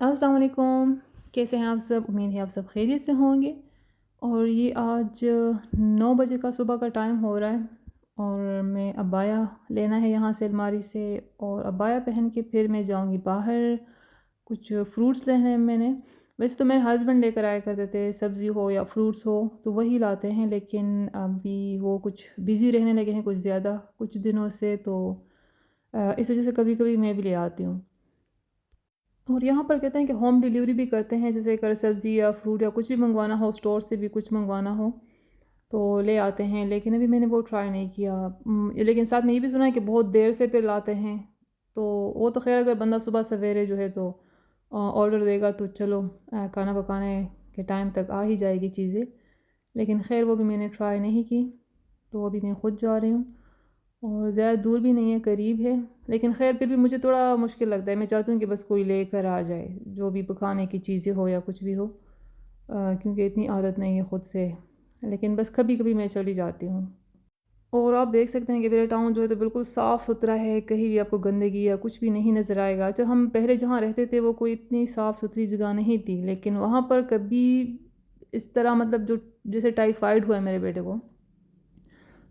السلام علیکم، کیسے ہیں آپ سب؟ امید ہے آپ سب خیریت سے ہوں گے۔ اور یہ آج 9 بجے کا صبح کا ٹائم ہو رہا ہے اور میں عبایا لینا ہے یہاں سے الماری سے، اور عبایا پہن کے پھر میں جاؤں گی باہر کچھ فروٹس لینے ہیں میں نے۔ ویسے تو میرے ہسبینڈ لے کر آیا کرتے تھے، سبزی ہو یا فروٹس ہو تو وہی لاتے ہیں، لیکن ابھی وہ کچھ بزی رہنے لگے ہیں کچھ زیادہ کچھ دنوں سے، تو اس وجہ سے کبھی کبھی میں بھی لے آتی ہوں۔ اور یہاں پر کہتے ہیں کہ ہوم ڈیلیوری بھی کرتے ہیں، جیسے اگر سبزی یا فروٹ یا کچھ بھی منگوانا ہو، اسٹور سے بھی کچھ منگوانا ہو تو لے آتے ہیں، لیکن ابھی میں نے وہ ٹرائی نہیں کیا۔ لیکن ساتھ میں یہ بھی سنا ہے کہ بہت دیر سے پھر لاتے ہیں، تو وہ تو خیر اگر بندہ صبح سویرے جو ہے تو آرڈر دے گا تو چلو کھانا پکانے کے ٹائم تک آ ہی جائے گی چیزیں، لیکن خیر وہ بھی میں نے ٹرائی نہیں کی، تو ابھی میں خود جا رہی ہوں اور زیادہ دور بھی نہیں ہے، قریب ہے، لیکن خیر پھر بھی مجھے تھوڑا مشکل لگتا ہے۔ میں چاہتی ہوں کہ بس کوئی لے کر آ جائے، جو بھی پکانے کی چیزیں ہو یا کچھ بھی ہو، کیونکہ اتنی عادت نہیں ہے خود سے، لیکن بس کبھی کبھی میں چلی جاتی ہوں۔ اور آپ دیکھ سکتے ہیں کہ میرا ٹاؤن جو ہے تو بالکل صاف ستھرا ہے، کہیں بھی آپ کو گندگی یا کچھ بھی نہیں نظر آئے گا۔ جب ہم پہلے جہاں رہتے تھے وہ کوئی اتنی صاف ستھری جگہ نہیں تھی، لیکن وہاں پر کبھی اس طرح مطلب جو جیسے ٹائیفائیڈ ہوا ہے میرے بیٹے کو،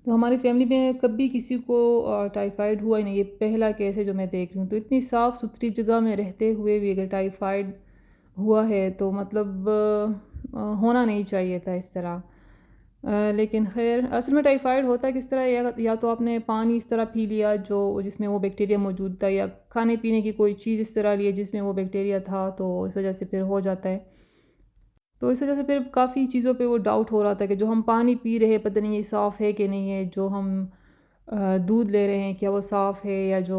تو ہماری فیملی میں کبھی کسی کو ٹائیفائیڈ ہوا ہی نہیں، یہ پہلا کیس ہے جو میں دیکھ رہی ہوں۔ تو اتنی صاف ستھری جگہ میں رہتے ہوئے بھی اگر ٹائیفائیڈ ہوا ہے تو مطلب ہونا نہیں چاہیے تھا اس طرح۔ لیکن خیر اصل میں ٹائیفائیڈ ہوتا ہے کس طرح، یا تو آپ نے پانی اس طرح پی لیا جو جس میں وہ بیکٹیریا موجود تھا، یا کھانے پینے کی کوئی چیز اس طرح لی جس میں وہ بیکٹیریا تھا، تو اس وجہ سے پھر ہو جاتا ہے۔ تو اس وجہ سے پھر کافی چیزوں پہ وہ ڈاؤٹ ہو رہا تھا کہ جو ہم پانی پی رہے پتہ نہیں یہ صاف ہے کہ نہیں ہے، جو ہم دودھ لے رہے ہیں کیا وہ صاف ہے، یا جو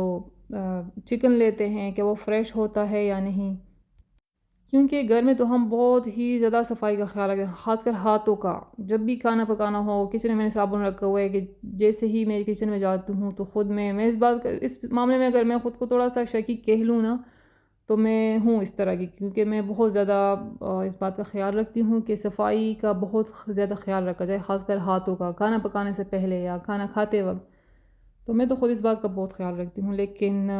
چکن لیتے ہیں کیا وہ فریش ہوتا ہے یا نہیں، کیونکہ گھر میں تو ہم بہت ہی زیادہ صفائی کا خیال رکھتے ہیں، خاص کر ہاتھوں کا۔ جب بھی کھانا پکانا ہو کچن میں نے صابن رکھا ہوا ہے کہ جیسے ہی میں کچن میں جاتی ہوں تو خود میں اس معاملے میں اگر میں خود کو تھوڑا سا شکی کہہ لوں نا تو میں ہوں اس طرح کی، کیونکہ میں بہت زیادہ اس بات کا خیال رکھتی ہوں کہ صفائی کا بہت زیادہ خیال رکھا جائے، خاص کر ہاتھوں کا، کھانا پکانے سے پہلے یا کھانا کھاتے وقت۔ تو میں تو خود اس بات کا بہت خیال رکھتی ہوں، لیکن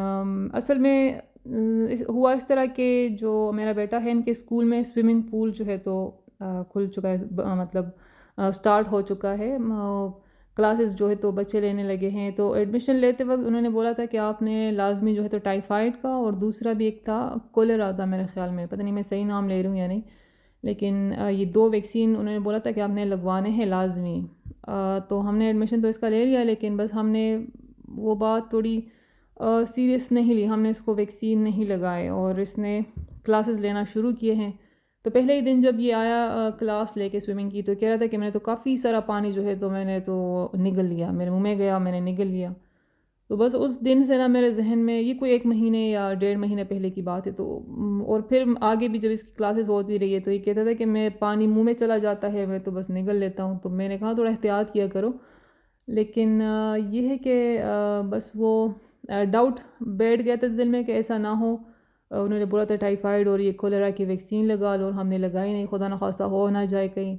اصل میں ہوا اس طرح کہ جو میرا بیٹا ہے ان کے اسکول میں سوئمنگ پول جو ہے تو کھل چکا ہے، مطلب سٹارٹ ہو چکا ہے، کلاسز جو ہے تو بچے لینے لگے ہیں۔ تو ایڈمیشن لیتے وقت انہوں نے بولا تھا کہ آپ نے لازمی جو ہے تو ٹائیفائیڈ کا، اور دوسرا بھی ایک تھا کولرا تھا میرے خیال میں، پتہ نہیں میں صحیح نام لے رہی ہوں یا نہیں، لیکن یہ 2 ویکسین انہوں نے بولا تھا کہ آپ نے لگوانے ہیں لازمی۔ تو ہم نے ایڈمیشن تو اس کا لے لیا، لیکن بس ہم نے وہ بات تھوڑی سیریس نہیں لی، ہم نے اس کو ویکسین نہیں لگائے اور اس نے کلاسز لینا شروع کیے ہیں۔ تو پہلے ہی دن جب یہ آیا کلاس لے کے سوئمنگ کی تو کہہ رہا تھا کہ میں نے تو کافی سارا پانی جو ہے تو میں نے تو نگل لیا، میرے منہ میں گیا، میں نے نگل لیا۔ تو بس اس دن سے نا میرے ذہن میں، یہ کوئی 1 مہینے یا 1.5 مہینے پہلے کی بات ہے، تو اور پھر آگے بھی جب اس کی کلاسز ہوتی رہی ہے تو یہ کہتا تھا کہ میں پانی منہ میں چلا جاتا ہے میں تو بس نگل لیتا ہوں، تو میں نے کہا تھوڑا احتیاط کیا کرو، لیکن یہ ہے کہ بس وہ ڈاؤٹ بیٹھ گیا تھا دل میں کہ ایسا نہ ہو۔ انہوں نے بولا تھا ٹائیفائیڈ اور یہ کولرا کی ویکسین لگا لو، اور ہم نے لگائی نہیں، خدا نخواستہ ہو نہ جائے کہیں،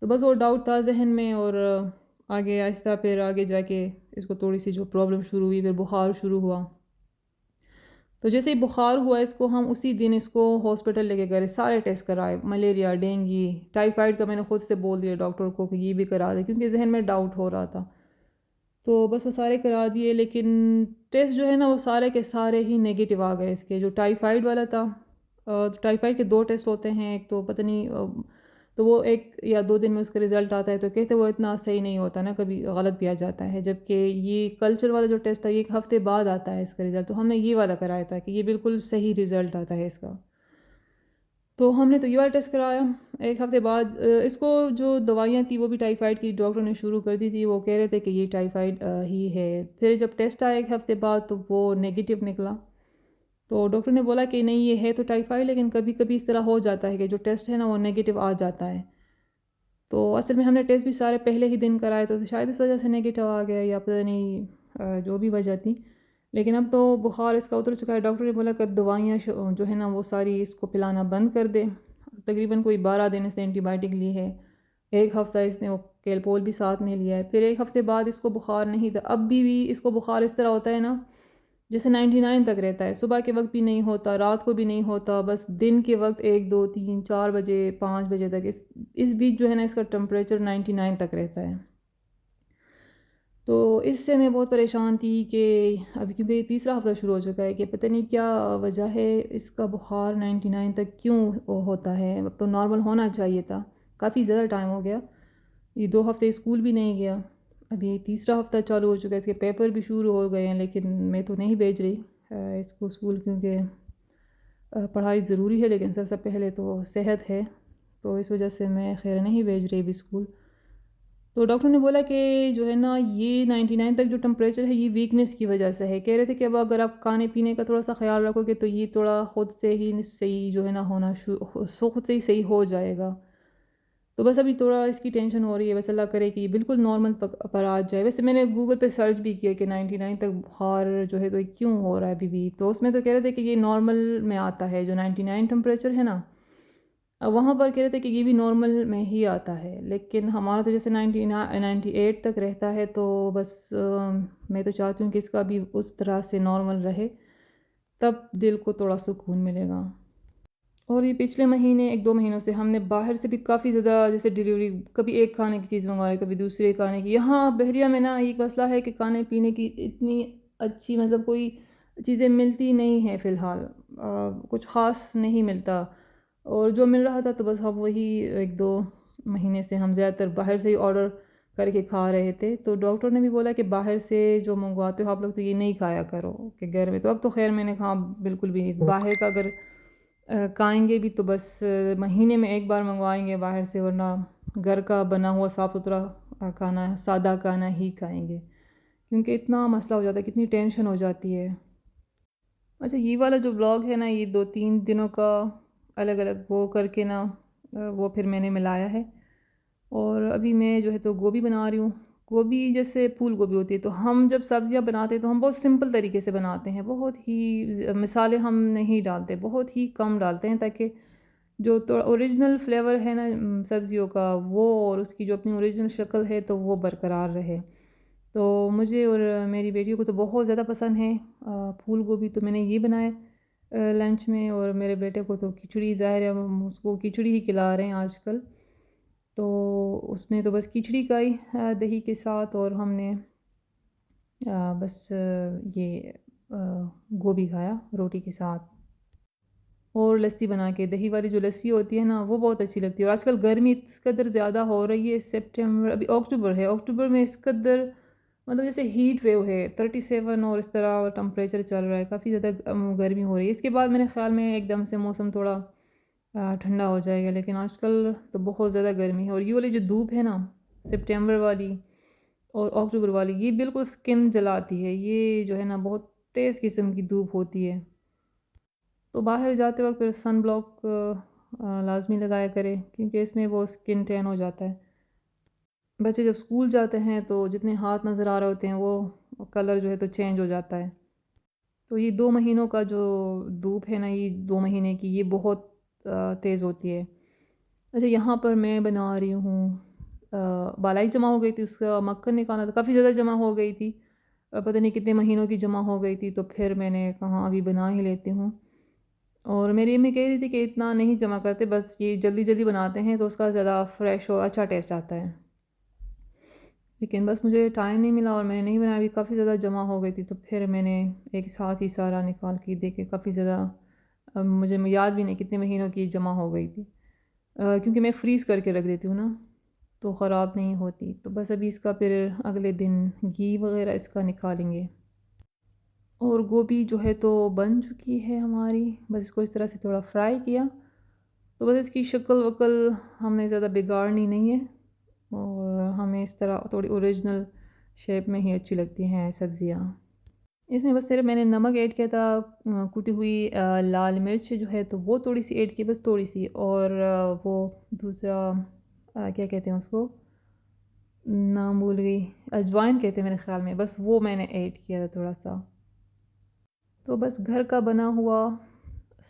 تو بس وہ ڈاؤٹ تھا ذہن میں، اور آگے آہستہ پھر آگے جا کے اس کو تھوڑی سی جو پرابلم شروع ہوئی، پھر بخار شروع ہوا۔ تو جیسے ہی بخار ہوا اس کو، ہم اسی دن اس کو ہاسپٹل لے کے گئے، سارے ٹیسٹ کرائے، ملیریا، ڈینگی، ٹائیفائیڈ کا میں نے خود سے بول دیا ڈاکٹر کو کہ یہ بھی کرا دے، کیونکہ ذہن میں ڈاؤٹ ہو رہا تھا، تو بس وہ سارے کرا دیے، لیکن ٹیسٹ جو ہے نا وہ سارے کے سارے ہی نیگیٹو آ گئے اس کے۔ جو ٹائیفائیڈ والا تھا، ٹائیفائیڈ کے 2 ٹیسٹ ہوتے ہیں، ایک تو پتہ نہیں تو وہ 1 یا 2 دن میں اس کا رزلٹ آتا ہے، تو کہتے وہ اتنا صحیح نہیں ہوتا نا، کبھی غلط بھی آ جاتا ہے، جبکہ یہ کلچر والا جو ٹیسٹ تھا یہ 1 ہفتے بعد آتا ہے اس کا رزلٹ، تو ہم نے یہ والا کرایا تھا کہ یہ بالکل صحیح رزلٹ آتا ہے اس کا، تو ہم نے تو یہ والا ٹیسٹ کرایا 1 ہفتے بعد۔ اس کو جو دوائیاں تھیں وہ بھی ٹائیفائیڈ کی ڈاکٹر نے شروع کر دی تھی، وہ کہہ رہے تھے کہ یہ ٹائیفائیڈ ہی ہے۔ پھر جب ٹیسٹ آیا 1 ہفتے بعد تو وہ نیگیٹو نکلا، تو ڈاکٹر نے بولا کہ نہیں یہ ہے تو ٹائیفائیڈ، لیکن کبھی کبھی اس طرح ہو جاتا ہے کہ جو ٹیسٹ ہے نا وہ نیگیٹو آ جاتا ہے۔ تو اصل میں ہم نے ٹیسٹ بھی سارے پہلے ہی دن کرائے، تو شاید اس وجہ سے نیگیٹو آ گیا یا پتہ نہیں جو بھی وجہ تھی، لیکن اب تو بخار اس کا اتر چکا ہے۔ ڈاکٹر نے بولا کہ اب دوائیاں جو ہے نا وہ ساری اس کو پلانا بند کر دے، تقریباً کوئی 12 دن اس نے اینٹی بائیوٹک لی ہے، 1 ہفتہ اس نے وہ کیلپول بھی ساتھ میں لیا ہے، پھر 1 ہفتے بعد اس کو بخار نہیں تھا۔ اب بھی اس کو بخار اس طرح ہوتا ہے نا جیسے 99 تک رہتا ہے، صبح کے وقت بھی نہیں ہوتا، رات کو بھی نہیں ہوتا، بس دن کے وقت 1 2 3 4 بجے 5 بجے تک اس بیچ جو ہے نا اس کا ٹمپریچر 99 تک رہتا ہے۔ تو اس سے میں بہت پریشان تھی کہ ابھی کیونکہ یہ تیسرا ہفتہ شروع ہو چکا ہے کہ پتہ نہیں کیا وجہ ہے اس کا بخار 99 تک کیوں ہوتا ہے، اب تو نارمل ہونا چاہیے تھا، کافی زیادہ ٹائم ہو گیا، یہ 2 ہفتے اسکول بھی نہیں گیا، ابھی تیسرا ہفتہ چالو ہو چکا ہے، اس کے پیپر بھی شروع ہو گئے ہیں لیکن میں تو نہیں بھیج رہی اس کو اسکول کیونکہ پڑھائی ضروری ہے لیکن سب سے پہلے تو صحت ہے، تو اس وجہ سے میں خیر نہیں بھیج رہی ابھی اسکول۔ تو ڈاکٹر نے بولا کہ جو ہے نا یہ 99 تک جو ٹمپریچر ہے یہ ویکنس کی وجہ سے ہے، کہہ رہے تھے کہ اب اگر آپ کھانے پینے کا تھوڑا سا خیال رکھو گے تو یہ تھوڑا خود سے ہی صحیح جو ہے نا ہونا خود سے ہی صحیح ہو جائے گا۔ تو بس ابھی تھوڑا اس کی ٹینشن ہو رہی ہے، بس اللہ کرے کہ یہ بالکل نارمل پر آ جائے۔ ویسے میں نے گوگل پہ سرچ بھی کیا کہ 99 تک بخار جو ہے تو یہ کیوں ہو رہا ہے ابھی بھی، تو اس میں تو کہہ رہے تھے کہ یہ نارمل میں آتا ہے، جو 99 ٹمپریچر ہے نا وہاں پر کہہ رہے تھے کہ یہ بھی نارمل میں ہی آتا ہے، لیکن ہمارا تو جیسے 98 تک رہتا ہے، تو بس میں تو چاہتی ہوں کہ اس کا بھی اس طرح سے نارمل رہے، تب دل کو تھوڑا سکون ملے گا۔ اور یہ پچھلے مہینے 1 2 مہینوں سے ہم نے باہر سے بھی کافی زیادہ جیسے ڈیلیوری، کبھی ایک کھانے کی چیز منگوائی، کبھی دوسرے کھانے کی۔ یہاں بحریہ میں نا ایک مسئلہ ہے کہ کھانے پینے کی اتنی اچھی مطلب کوئی چیزیں ملتی نہیں ہیں فی الحال، کچھ خاص نہیں ملتا، اور جو مل رہا تھا تو بس ہم وہی 1 2 مہینے سے ہم زیادہ تر باہر سے ہی آرڈر کر کے کھا رہے تھے۔ تو ڈاکٹر نے بھی بولا کہ باہر سے جو منگواتے ہو آپ لوگ تو یہ نہیں کھایا کرو کہ گھر میں، تو اب تو خیر میں نے کہا بالکل بھی نہیں، باہر کا اگر کھائیں گے بھی تو بس مہینے میں 1 بار منگوائیں گے باہر سے، ورنہ گھر کا بنا ہوا صاف ستھرا کھانا سادہ کھانا ہی کھائیں گے، کیونکہ اتنا مسئلہ ہو جاتا ہے، کتنی ٹینشن ہو جاتی ہے۔ اچھا یہ والا جو بلاگ ہے نا یہ 2 3 دنوں کا الگ الگ وہ کر کے نا وہ پھر میں نے ملایا ہے، اور ابھی میں جو ہے تو گوبھی بنا رہی ہوں۔ گوبھی جیسے پھول گوبھی ہوتی ہے، تو ہم جب سبزیاں بناتے ہیں تو ہم بہت سمپل طریقے سے بناتے ہیں، بہت ہی مسالے ہم نہیں ڈالتے، بہت ہی کم ڈالتے ہیں تاکہ جو تو اوریجنل فلیور ہے نا سبزیوں کا وہ، اور اس کی جو اپنی اوریجنل شکل ہے تو وہ برقرار رہے۔ تو مجھے اور میری بیٹیوں کو تو بہت زیادہ پسند ہے پھول گوبھی، تو میں نے یہ بنایا لنچ میں، اور میرے بیٹے کو تو کھچڑی، ظاہر ہے ہم اس کو کھچڑی ہی کھلا رہے ہیں آج کل، تو اس نے تو بس کھچڑی کھائی دہی کے ساتھ، اور ہم نے بس یہ گوبھی کھایا روٹی کے ساتھ، اور لسی بنا کے، دہی والی جو لسی ہوتی ہے نا وہ بہت اچھی لگتی ہے۔ اور آج کل گرمی اس قدر زیادہ ہو رہی ہے، سپٹمبر ابھی اکتوبر ہے، اکتوبر میں اس قدر مطلب جیسے ہیٹ ویو ہے 37 اور اس طرح ٹمپریچر چل رہا ہے، کافی زیادہ گرمی ہو رہی ہے۔ اس کے بعد میرے خیال میں ایک دم سے موسم تھوڑا ٹھنڈا ہو جائے گا، لیکن آج کل تو بہت زیادہ گرمی ہے، اور یہ والی جو دھوپ ہے نا سپٹمبر والی اور اکتوبر والی یہ بالکل سکن جلاتی ہے، یہ جو ہے نا بہت تیز قسم کی دھوپ ہوتی ہے، تو باہر جاتے وقت پھر سن بلاک لازمی لگایا کرے، کیونکہ اس میں وہ سکن ٹین ہو جاتا ہے۔ بچے جب اسکول جاتے ہیں تو جتنے ہاتھ نظر آ رہے ہوتے ہیں وہ کلر جو ہے تو چینج ہو جاتا ہے، تو یہ 2 مہینوں کا جو دھوپ ہے نا یہ 2 مہینے کی یہ بہت تیز ہوتی ہے۔ اچھا یہاں پر میں بنا رہی ہوں بالائی جمع ہو گئی تھی، اس کا مکھن نکالنا تھا، کافی زیادہ جمع ہو گئی تھی، پتہ نہیں کتنے مہینوں کی جمع ہو گئی تھی، تو پھر میں نے کہا ابھی بنا ہی لیتی ہوں، اور میری امی کہہ رہی تھی کہ اتنا نہیں جمع کرتے، بس یہ جلدی جلدی بناتے ہیں تو اس کا زیادہ فریش اور اچھا ٹیسٹ آتا ہے، لیکن بس مجھے ٹائم نہیں ملا اور میں نے نہیں بنایا، ابھی کافی زیادہ جمع ہو گئی تھی، تو پھر میں نے ایک ساتھ ہی سارا نکال کے دیکھے، کافی زیادہ مجھے یاد بھی نہیں کتنے مہینوں کی جمع ہو گئی تھی، کیونکہ میں فریز کر کے رکھ دیتی ہوں نا تو خراب نہیں ہوتی، تو بس ابھی اس کا پھر اگلے دن گھی وغیرہ اس کا نکالیں گے۔ اور گوبھی جو ہے تو بن چکی ہے ہماری، بس اس کو اس طرح سے تھوڑا فرائی کیا، تو بس اس کی شکل وکل ہم نے زیادہ بگاڑنی نہیں ہے، اور ہمیں اس طرح تھوڑی اوریجنل شیپ میں ہی اچھی لگتی ہیں سبزیاں۔ اس میں بس صرف میں نے نمک ایڈ کیا تھا، کٹی ہوئی لال مرچ جو ہے تو وہ تھوڑی سی ایڈ کی، بس تھوڑی سی، اور وہ دوسرا کیا کہتے ہیں اس کو، نام بھول گئی، اجوائن کہتے ہیں میرے خیال میں، بس وہ میں نے ایڈ کیا تھا تھوڑا سا، تو بس گھر کا بنا ہوا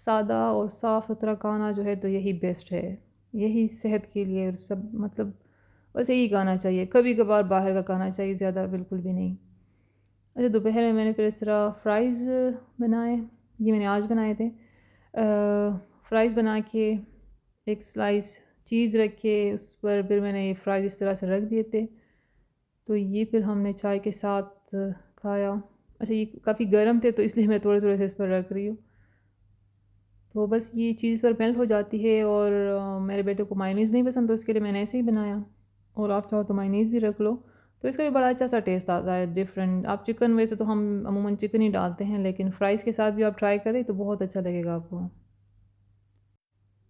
سادہ اور صاف ستھرا کھانا جو ہے تو یہی بیسٹ ہے، یہی صحت کے لیے سب مطلب بس یہی کھانا چاہیے، کبھی کبھار باہر کا کھانا چاہیے، زیادہ بالکل بھی نہیں۔ اچھا دوپہر میں نے پھر اس طرح فرائز بنائے، یہ میں نے آج بنائے تھے۔ فرائز بنا کے ایک سلائس چیز رکھے اس پر، پھر میں نے یہ فرائز اس طرح سے رکھ دیے تھے، تو یہ پھر ہم نے چائے کے ساتھ کھایا۔ اچھا یہ کافی گرم تھے تو اس لیے میں تھوڑے تھوڑے سے اس پر رکھ رہی ہوں، تو بس یہ چیز پر میلٹ ہو جاتی ہے۔ اور میرے بیٹے کو مائونیز نہیں پسند تو اس کے لیے میں نے ایسے ہی بنایا، اور آپ چاہو تو مائونیز بھی رکھ لو، تو اس کا بھی بڑا اچھا سا ٹیسٹ آتا ہے ڈفرینٹ۔ آپ چکن، ویسے تو ہم عموماً چکن ہی ڈالتے ہیں، لیکن فرائز کے ساتھ بھی آپ ٹرائی کریں تو بہت اچھا لگے گا آپ کو۔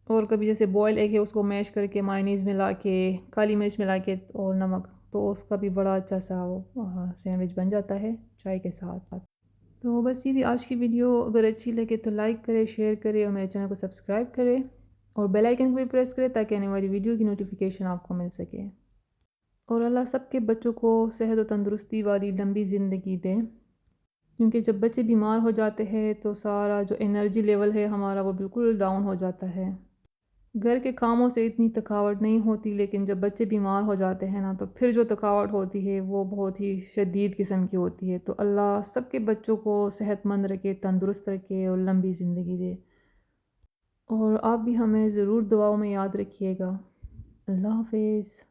اور کبھی جیسے بوائل ایگ ہے اس کو میش کر کے مائونیز ملا کے، کالی مرچ ملا کے اور نمک، تو اس کا بھی بڑا اچھا سا وہ سینڈوچ بن جاتا ہے چائے کے ساتھ۔ تو بس یہ تھی آج کی ویڈیو، اگر اچھی لگے تو لائک کرے، شیئر کرے اور میرے چینل کو سبسکرائب کرے، اور بیل آئیکن کو بھی پریس کرے تاکہ آنے والی ویڈیو کی نوٹیفیکیشن آپ کو مل سکے۔ اور اللہ سب کے بچوں کو صحت و تندرستی والی لمبی زندگی دے، کیونکہ جب بچے بیمار ہو جاتے ہیں تو سارا جو انرجی لیول ہے ہمارا وہ بالکل ڈاؤن ہو جاتا ہے۔ گھر کے کاموں سے اتنی تھکاوٹ نہیں ہوتی، لیکن جب بچے بیمار ہو جاتے ہیں نا تو پھر جو تھکاوٹ ہوتی ہے وہ بہت ہی شدید قسم کی ہوتی ہے۔ تو اللہ سب کے بچوں کو صحت مند رکھے، تندرست رکھے اور لمبی زندگی دے، اور آپ بھی ہمیں ضرور دعاؤں میں یاد رکھیے گا۔ اللہ حافظ۔